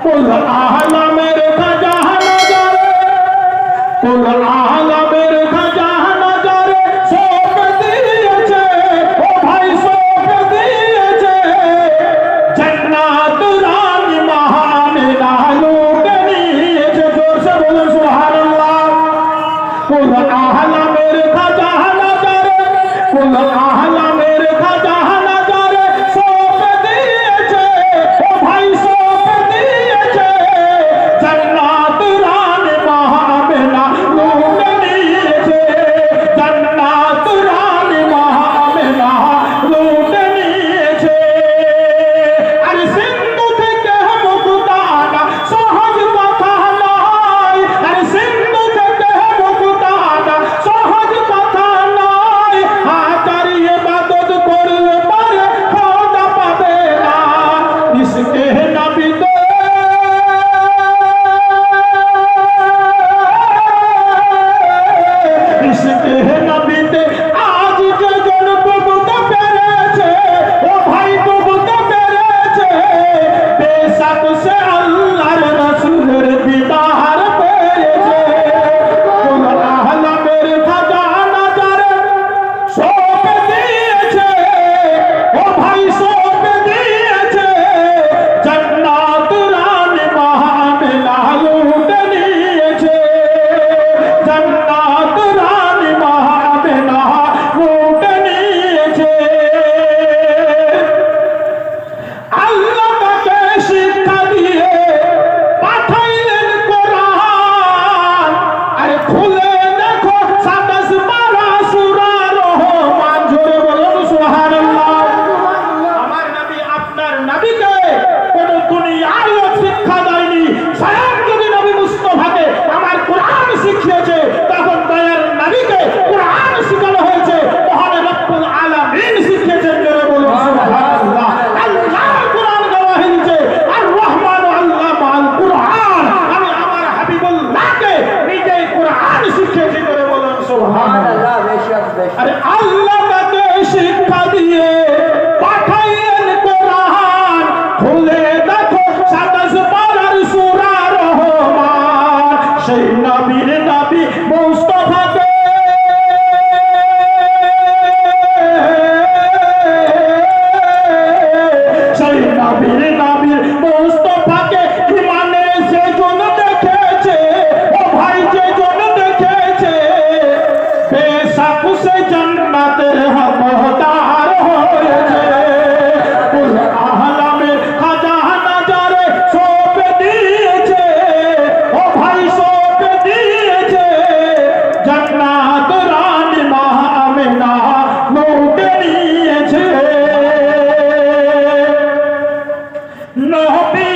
कुल आलमेर खजाना जारे, कुल आलमेर खजाना जारे सौंप दिएছে, ও ভাই সৌंप দিয়েছে। জান্নাত রানী মহামেনা লুটে নিয়েছে। জোরসে বলুন সুবহানাল্লাহ। কুল আলমের খজানা জারে, কুল আলমের খজানা জারে সৌंप দিয়েছে, ও ভাই সৌंप দিয়েছে। জান্নাত রানী মহামেনা লুটে নিয়েছে, জান্নাত রানী মহামেনা লুটে নিয়েছে। আর সিন্ধু থেকে মুক্তা আনা সহজ কথা নয়, আর সিন্ধু থেকে মুক্তা আনা সহজ কথা নয়। হাজার ইবাদত করলে পারে খোদা পাবে না। ইসকে নবীতে ইসকে নবীতে আজ যেজন ডুবতে পেরেছে, ও ভাই ডুবতে পেরেছে। বেশক সে আল্লাহর রাসূলের দিদার পেয়েছে। কুল আলমের খজানা জারে সৌंप দিয়েছে, ও ভাই সৌंप দিয়েছে। জান্নাত রানী মহামেনা লুটে নিয়েছে, জান্নাত রানী মহামেনা লুটে নিয়েছে। আল্লাহ তাকে শিক্ষা দিয়ে পাঠাইলেন কোরআন। আর খুলে দেখো 27 পারা সূরা রহমান। জোরে বলুন সুবহানাল্লাহ। আমার নবী আপনার নবীকে কোন দুনিয়ার লোক শিক্ষা দেয়নি। স্বয়ং যদি নবী মুস্তাফাকে আমার কোরআন শিখিয়েছে, তখন দয়ার নবীকে কোরআন শেখানো হয়েছে। মহান রব্বুল আলামিন শিখিয়েছেন। জোরে বলুন সুবহানাল্লাহ। আল্লাহর কোরআন গওয়াহি দিচ্ছে, আর রহমান আল্লামা আল কোরআন। আমি আমার হাবিবুল্লাহকে নিজেই কোরআন শিখিয়েছি। জোরে বলুন সুবহানাল্লাহ। আরে আল্লাহ তাকে শিক্ষা দিয়ে পাঠাইলেন কোরআন। খুলে দেখো 27 পারার সূরা রহমান। সেই নবীর নবী মুস্তাফাকে সেই নবীর নবী মুস্তাফাকে ইমানে সেজন দেখেছে, ও ভাই যেজন দেখেছে। বেশক সে জান্নাতের হকদার হয়েছে। কুল আলমের খজানা জারে সৌंप দিয়েছে, ও ভাই সৌंप দিয়েছে। জান্নাত রানী মহামেনা লুটে নিয়েছে। নবী